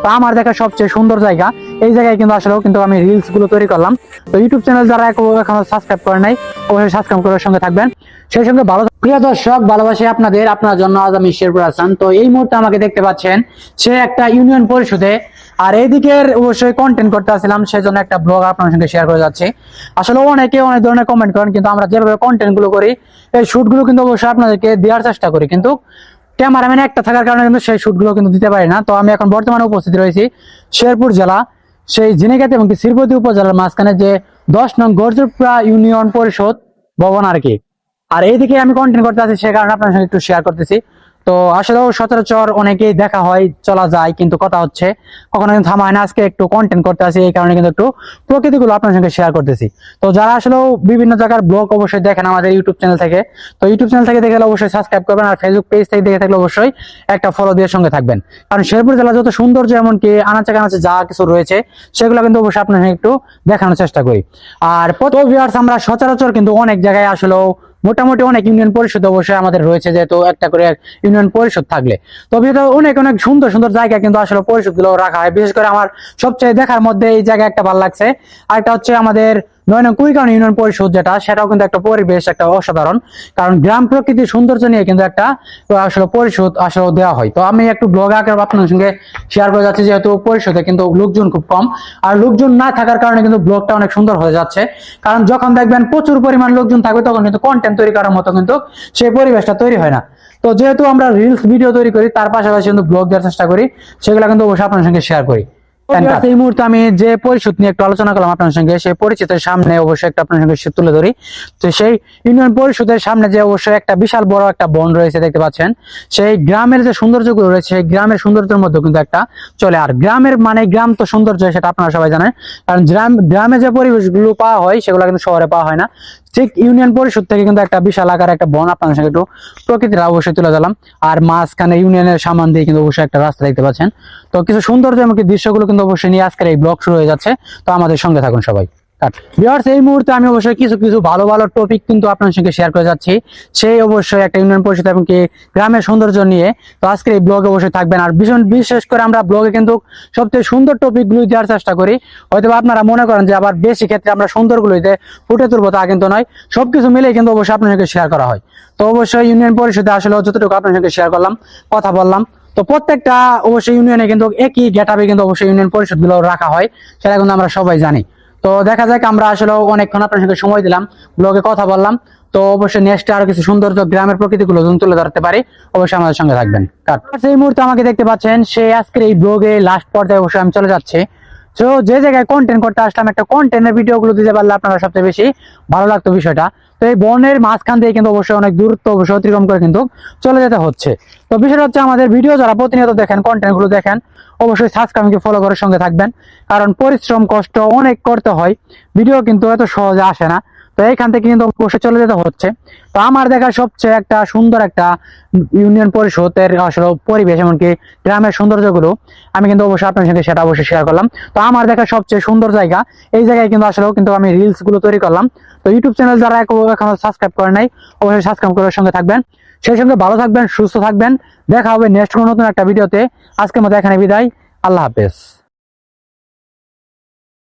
তো আমার দেখা সবচেয়ে সুন্দর জায়গা এই জায়গায় কিন্তু আসলেও কিন্তু আমি রিলস গুলো তৈরি করলাম। তো ইউটিউব চ্যানেল যারা এখনো সাবস্ক্রাইব করে নাই অবশ্যই সাবস্ক্রাইব করার সঙ্গে থাকবেন। সেই সঙ্গে প্রিয় দর্শক, ভালোবাসি আপনার জন্য আজ আমি শেরপুর হাসান। তো এই মুহূর্তে আমাকে দেখতে পাচ্ছেন সে একটা ইউনিয়ন পরিষদে, আর এইদিকের অবশ্যই কন্টেন্ট করতে আসছিলাম, সেজন্য একটা ব্লগ আপনার সঙ্গে শেয়ার করে যাচ্ছি। আসলে অনেকে অনেক ধরনের কমেন্ট করেন, কিন্তু আমরা যেভাবে কন্টেন্ট গুলো করি এই শুট গুলো কিন্তু অবশ্যই আপনাদেরকে দেওয়ার চেষ্টা করি, কিন্তু ক্যামেরাম্যান একটা থাকার কারণে কিন্তু সেই শুট গুলো কিন্তু দিতে পারি না। তো আমি এখন বর্তমানে উপস্থিত রয়েছি শেরপুর জেলা সেই ঝিনাইগাতি এবং শ্রীপতি উপজেলার মাঝখানে যে 10 নং গরজপুরা ইউনিয়ন পরিষদ ভবন আর কি। আর এইদিকে আমি কন্টেন্ট করতে আছি, সে কারণে আপনার সঙ্গে একটু শেয়ার করতেছি। তো আসলেও সচরাচর অনেকেই দেখা হয়, চলা যায়, কিন্তু কথা হচ্ছে কখনো কিন্তু থামা হয় না। আজকে একটু কন্টেন্ট করতে আসি, এই কারণে কিন্তু একটু প্রকৃতিগুলো আপনার সঙ্গে শেয়ার করতেছি। তো যারা আসলেও বিভিন্ন জায়গার ব্লগ অবশ্যই দেখেন আমাদের ইউটিউব চ্যানেল থেকে, তো ইউটিউব চ্যানেল থেকে দেখলে অবশ্যই সাবস্ক্রাইব করবেন, আর ফেসবুক পেজ থেকে দেখে থাকলে অবশ্যই একটা ফলো দিয়ে সঙ্গে থাকবেন। কারণ শেরপুর জেলা যত সৌন্দর্য এমনকি আনাচে কানাচে যা কিছু রয়েছে সেগুলো কিন্তু অবশ্যই আপনার সঙ্গে একটু দেখানোর চেষ্টা করি। আর ভিউয়ার্স, আমরা সচরাচর কিন্তু অনেক জায়গায় আসলেও মোটামুটি অনেক ইউনিয়ন পরিষদ অবশ্যই আমাদের রয়েছে, যেহেতু একটা করে ইউনিয়ন পরিষদ থাকলে তো অনেক অনেক সুন্দর সুন্দর জায়গা কিন্তু আসলে পরিষদ গুলো রাখা হয়। বিশেষ করে আমার সবচেয়ে দেখার মধ্যে এই জায়গা একটা ভালো লাগছে, আর এটা হচ্ছে আমাদের 9 নং কুড়িগ্রাম ইউনিয়ন পরিষদ, সেটাও কিন্তু একটা পরিবেশ একটা অসাধারণ, কারণ গ্রাম প্রকৃতির সৌন্দর্য নিয়ে কিন্তু একটা আসলে পরিষদ আসলে দেওয়া হয়। তো আমি একটু ব্লগ আকারে আপনার সঙ্গে শেয়ার করে যাচ্ছি, যেহেতু পরিষদে কিন্তু লোকজন খুব কম, আর লোকজন না থাকার কারণে কিন্তু ব্লগটা অনেক সুন্দর হয়ে যাচ্ছে। কারণ যখন দেখবেন প্রচুর পরিমাণ লোকজন থাকবে তখন কিন্তু কন্টেন্ট তৈরি করার মতো কিন্তু সেই পরিবেশটা তৈরি হয় না। তো যেহেতু আমরা রিলস ভিডিও তৈরি করি, তার পাশাপাশি কিন্তু ব্লগ দেওয়ার চেষ্টা করি, সেগুলো কিন্তু অবশ্যই আপনার সঙ্গে শেয়ার করি। এই মুহূর্তে আমি যে পরিষদ নিয়ে একটু আলোচনা করলাম আপনার সঙ্গে, সেই পরিচিতের সামনে অবশ্যই একটা আপনার সঙ্গে তুলে ধরি। তো সেই ইউনিয়ন পরিষদের সামনে যে অবশ্যই একটা বিশাল বড় একটা বন রয়েছে দেখতে পাচ্ছেন, সেই গ্রামের যে সৌন্দর্যগুলো রয়েছে সেই গ্রামের সৌন্দর্যের মধ্যে কিন্তু একটা চলে। আর গ্রামের মানে গ্রাম তো সৌন্দর্য, সেটা আপনারা সবাই জানেন, কারণ গ্রামে যে পরিবেশগুলো পাওয়া হয় সেগুলো কিন্তু শহরে পাওয়া হয় না। ঠিক ইউনিয়ন পরিষদ থেকে কিন্তু একটা বিশাল আকার একটা বন আপনার সঙ্গে একটু প্রকৃতিটা অবশ্যই তুলে দিলাম। আর মাঝখানে ইউনিয়নের সামান দিয়ে কিন্তু অবশ্যই একটা রাস্তা দেখতে পাচ্ছেন। তো কিছু সৌন্দর্য এবং দৃশ্যগুলো কিন্তু অবশ্যই নিয়ে আজকের এই ব্লগ শুরু হয়ে যাচ্ছে। তো আমাদের সঙ্গে থাকুন সবাই। ভিউয়ার্স, এই মুহূর্তে আমি অবশ্যই কিছু কিছু ভালো ভালো টপিক কিন্তু আপনার সঙ্গে শেয়ার করে যাচ্ছি, সেই অবশ্যই একটা ইউনিয়ন পরিষদ এবং কি গ্রামের সৌন্দর্য নিয়ে। তো আজকের এই ব্লগে অবশ্যই থাকবেন, আর বিশেষ করে আমরা ব্লগে কিন্তু সবচেয়ে সুন্দর টপিক গুলো দেওয়ার চেষ্টা করি। হয়তো আপনারা মনে করেন যে আবার বেশি ক্ষেত্রে আমরা সুন্দর গুলোতে ফুটে তুলবো, তা কিন্তু নয়, সবকিছু মিলে কিন্তু অবশ্যই আপনার সঙ্গে শেয়ার করা হয়। তো অবশ্যই ইউনিয়ন পরিষদে আসলে যতটুকু আপনার সঙ্গে শেয়ার করলাম, কথা বললাম, তো প্রত্যেকটা অবশ্যই ইউনিয়নে কিন্তু একই গেটআপে কিন্তু অবশ্যই ইউনিয়ন পরিষদ গুলো রাখা হয়, সেটা কিন্তু আমরা সবাই জানি। তো দেখা যাক, আমরা আসলে অনেকক্ষণ আপনার সঙ্গে সময় দিলাম, ব্লগে কথা বললাম। তো অবশ্যই নেক্সট আরো কিছু সৌন্দর্য গ্রামের প্রকৃতি গুলো তুলে ধরতে পারি, অবশ্যই আমাদের সঙ্গে থাকবেন। এই মুহূর্তে আমাকে দেখতে পাচ্ছেন সে আজকের এই ব্লগে লাস্ট পর্যায়ে অবশ্যই আমি চলে যাচ্ছি। তো যে জায়গায় কন্টেন্ট করতে আসলাম, একটা কন্টেন্টের ভিডিও গুলো দিতে পারলে আপনারা সবচেয়ে বেশি ভালো লাগতো বিষয়টা। তো এই বনের মাঝখান দিয়ে কিন্তু অবশ্যই অনেক দূরত্ব অবশ্যই অতিক্রম করে কিন্তু চলে যেতে হচ্ছে। তো বিষয়টা হচ্ছে, আমাদের ভিডিও যারা প্রতিনিয়ত দেখেন, কন্টেন্ট গুলো দেখেন, অবশ্যই সাবস্ক্রাইব ফলো করে সঙ্গে থাকবেন, কারণ পরিশ্রম কষ্ট অনেক করতে হয়, ভিডিও কিন্তু এত সহজে আসে না। তো এইখান থেকে কিন্তু অবশ্যই চলে যেতে হচ্ছে। তো আমার দেখা সবচেয়ে একটা সুন্দর একটা ইউনিয়ন পরিষদের আসলে পরিবেশ এমনকি গ্রামের সৌন্দর্যগুলো আমি কিন্তু অবশ্যই আপনার সাথে সেটা অবশ্যই শেয়ার করলাম। তো আমার দেখা সবচেয়ে সুন্দর জায়গা এই জায়গায় কিন্তু আসলেও কিন্তু আমি রিলস গুলো তৈরি করলাম। তো ইউটিউব চ্যানেল যারা এখনো সাবস্ক্রাইব করে নাই অবশ্যই সাবস্ক্রাইব করার সঙ্গে থাকবেন। সেই সঙ্গে ভালো থাকবেন, সুস্থ থাকবেন। দেখা হবে নেক্সট কোনো নতুন একটা ভিডিওতে। আজকের মতো এখানে বিদায়। আল্লাহ হাফেজ।